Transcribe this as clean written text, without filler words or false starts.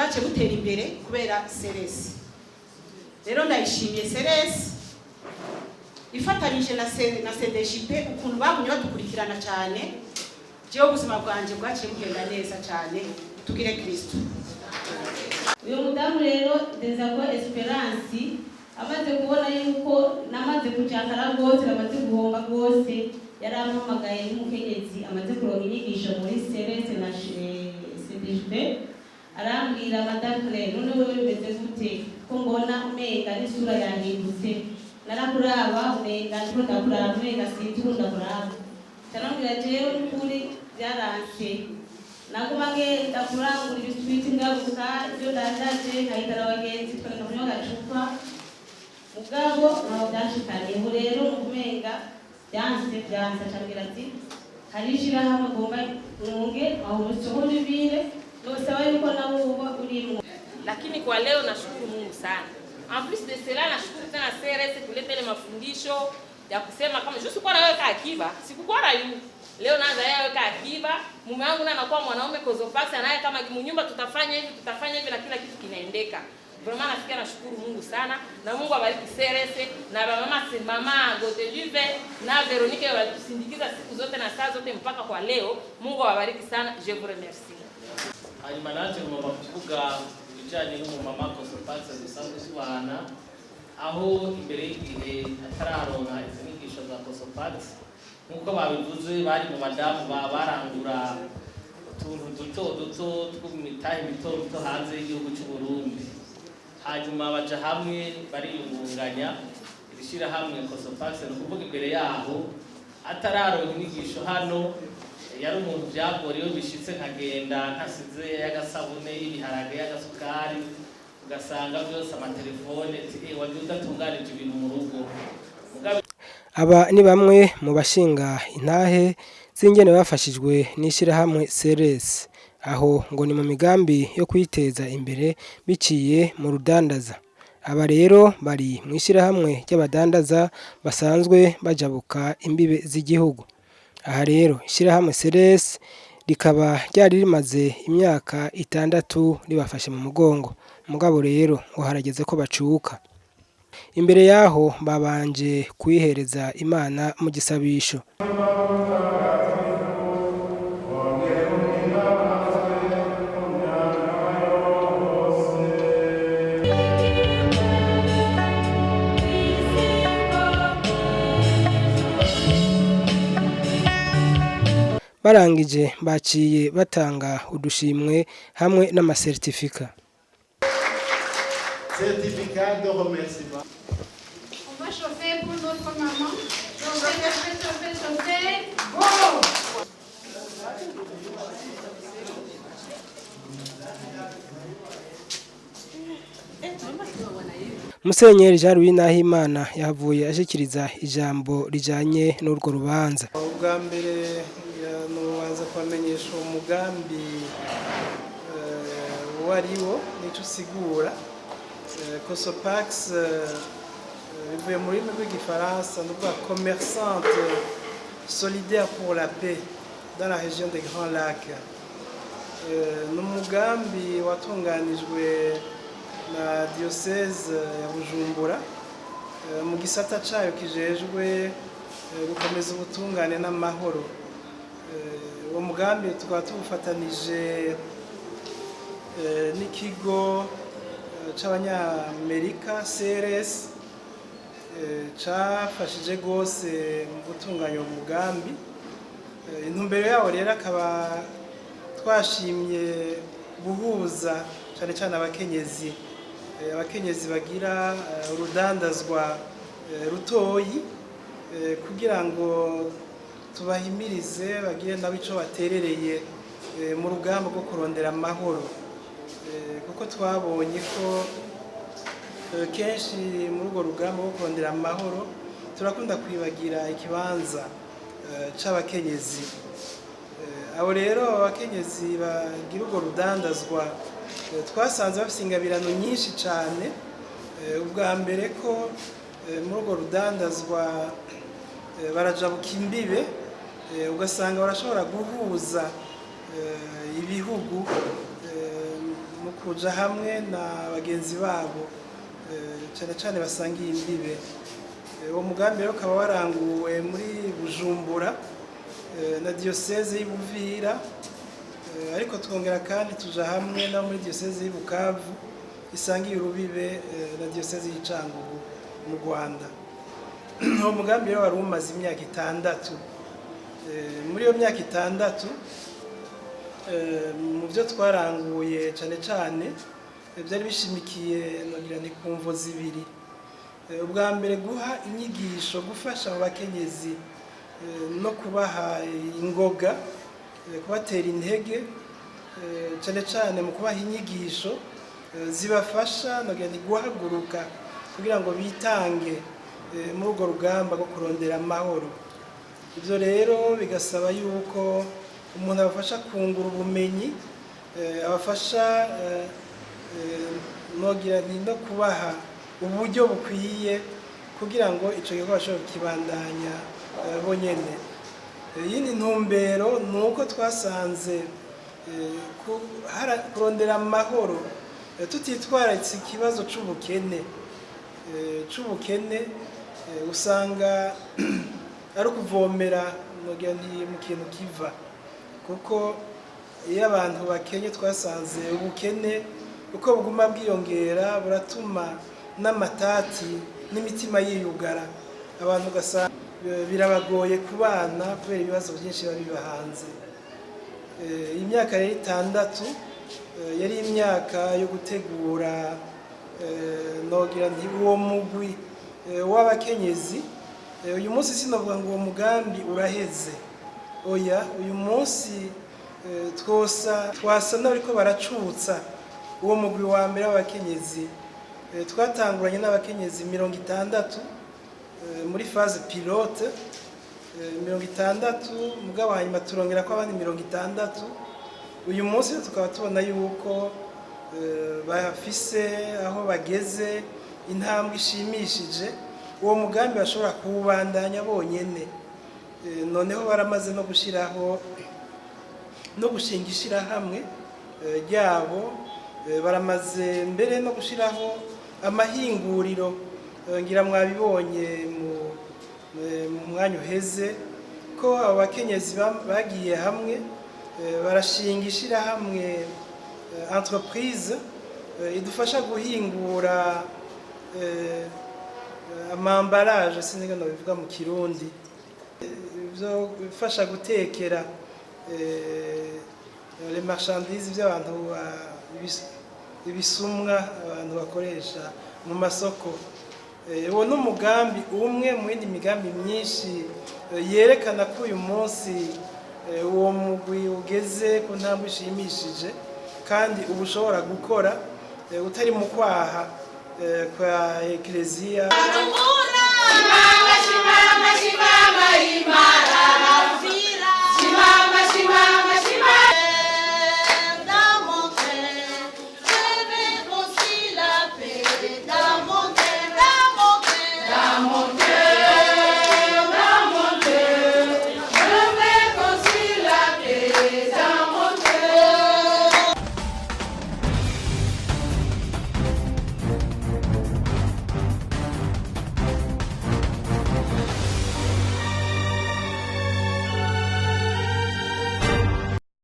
bwace butera imbere kubera Seresi. Rero ndayishimiye Seresi ifatanyije na CDJP ukuntu bagumye badukurikirana cyane. Jewe ubuzima bwanje bwaciye bugenda neza cyane. Tugire Kristo. Uyu mudamu rero Dezago Esperance amaze kubona yuko namaze kujakara rwose namaze guhomba rwose, yarampamagaye n'umukenyezi amaze kuronka inyigisho muri Seresi na CDJP, arambwira madame none wewe bimeze gute ko mbona umenga n'isura yahindutse, narakuraba umenga ndakuraba umenga sinzunda kuraba. Tarambwira jewe n'ukuri byaranse, naguma ngenda kurangura ibiswiti ngabuka ibyo ndajaje nkahitana abagenzi tukagenda kunywa agacupa mugabo naho byashikanye. Ubu rero umenga byanse acambwira ati harishira hamwe gomba unge aho usohora ibire nosaba yuko nawe uba urimo. Lakini kwa leo nashukuru Mungu sana. En plus de cela nashukuru tena CRS kuleta ile mafundisho ya kusema kama je sikuwa naweka akiba, sikuwa rayu. Leo naanza yaweka akiba, mume wangu na anakuwa mwanaume Kozopax anaye kama nyumba tutafanya hivi na kila kitu kinaendeka. Vraiment nasikia nashukuru Mungu sana na Mungu abariki CRS na mama Godelive na Veronique walitusindikiza siku zote na saa zote mpaka kwa leo. Mungu awabariki sana. Je vous remercie. Hanyuma naje ngomba kuvuga bijanye n'umumama Kozopax dusanzwe tubana, aho imbere y'igihe atararonka inyigisho za Kozopax nkuko babivuze bari mu madamu barangura utuntu duto tw'imitahe mito hanze y'igihugu cy'u Burundi. Hanyuma baja hamwe bariyungunganya ibishira hamwe Kozopax, no kuvuga imbere yaho atararonka inyigisho hano yari umuntu byagorewe bishitse nkagenda ntasize y'agasabune y'ibiharage y'agasukari, ugasanga byose amatelefone wagiye udatunganije ibintu mu rugo. Aba ni bamwe mu bashinga intahe z'ingene bafashijwe n'ishirahamwe Seresi, aho ngo ni mu migambi yo kwiteza imbere biciye mu rudandaza. Aba rero bari mu ishirahamwe ry'abadandaza basanzwe bajabuka imbibe z'igihugu. Aha rero ishirahamwe Seresi rikaba ryari rimaze imyaka 6 ribafashe mu mugongo, mugabo rero ngo harageze ko bacuka. Imbere yaho babanje kwihereza Imana mu gisabisho. Barangije baciye batanga udushimwe hamwe n'amasertifika. Certificat de remerciement. On va chauffer pour notre maman. Chauffer. Bon! Musenyeri Jean Louis Nahimana yavuye ashikiriza ijambo rijanye n'urwo rubanza. Ubwa mbere nubanza kwamenyesha umugambi wariwo nico usigura. Kozopax bivuye mu rurimi rw'igifaransa n'ubwa commerçante solidaire pour la paix dans la région des Grands Lacs. N'umugambi watunganijwe na diocèse ya Bujumbura mu gisata cayo kijejwe gukomeza ubutungane n'amahoro. Uwo mugambi tukaba tuwufatanije n'ikigo c'abanyamerika CRS cafashije gose mu gutunganya uwo mugambi. Intumbero yawo rero akaba twashimye guhuza cyane cyane abakenyezi bagira urudandazwa rutoyi kugira ngo tubahimirize bagire nabo ico baterereye mu rugamba rwo kurondera amahoro, kuko twabonye ko kenshi muri urwo rugamba rwo kurondera amahoro turakunda kwibagira ikibanza c'abakenyezi. Abo rero abakenyezi bagira urwo rudandazwa twasanze bafite ingabirano nyinshi cyane. Ubwa mbere ko muri urwo rudandazwa barajabuka imbibe, ugasanga barashobora guhuza ibihugu mu kuja hamwe na bagenzi babo cyane cyane basangiye imbibe. Uwo mugambi rero ukaba waranguwe muri Bujumbura na diocese y'Ubuvira, ariko twongera kandi tuja hamwe no muri diocese y'Ibukavu isangiye urubibe na diocese y'Icyangugu mu Rwanda. Uwo mugambi rero wari umaze imyaka 6. Muri iyo myaka 6 mu byo twaranguye cyane cyane byari bishimikiye nogira ni kumvo zibiri. Ubwa mbere guha inyigisho gufasha abakenyezi no kubaha ingoga, kubatera intege cyane cyane mu kubaha inyigisho zibafasha nogira ni guhaguruka kugira ngo bitange muri urwo rugamba rwo kurondera amahoro. Ibyo rero bigasaba yuko umuntu abafasha kungura ubumenyi, abafasha nogira ni no kubaha uburyo bukwiye kugira ngo icyo gikorwa bashobore kukibandanya bonyene. Iyindi ntumbero ni uko twasanze kurondera amahoro tutitwaritse ikibazo c'ubukene. Usanga ari ukuvomera nogira ni mu kintu kiva, kuko iyo abantu bakenye twasanze ubukene uko buguma bwiyongera buratuma n'amatati n'imitima yiyugara, abantu ugasanga birabagoye kubana kubera ibibazo byinshi biba hanze. Imyaka rero 6 yari imyaka yo gutegura nogira nti uwo mugwi w'abakenyezi. Uyu munsi sinovuga ngo uwo mugambi uraheze, oya, uyu munsi twasa n'abariko baracutsa uwo mugwi wa mbere w'abakenyezi. Twatanguranye n'abakenyezi 60 muri phase pilote 60, mugabo hanyuma turongera ko abandi 60. Uyu munsi tukaba tubona yuko bafise aho bageze intambwe ishimishije. Uwo mugambi bashobora kuwubandanya bonyene. Noneho baramaze no gushiraho no gushinga ishirahamwe ryabo, baramaze mbere no gushiraho amahinguriro. Ngira mwabibonye mu mwanya uheze ko abakenyezi bagiye hamwe barashinga ishirahamwe entreprise idufasha guhingura amambaraje, sinzi no bivuga mu Kirundi, byo bifasha gutekera les marchandises by'abantu ibisumwa abantu bakoresha mu masoko. Uwo n'umugambi umwe mu yindi migambi myinshi yerekana ko uyu munsi uwo mugwi ugeze ku ntambwe ishimishije kandi ubushobora gukora utari mu kwaha kwa Eklezia. Shimama imara, shimama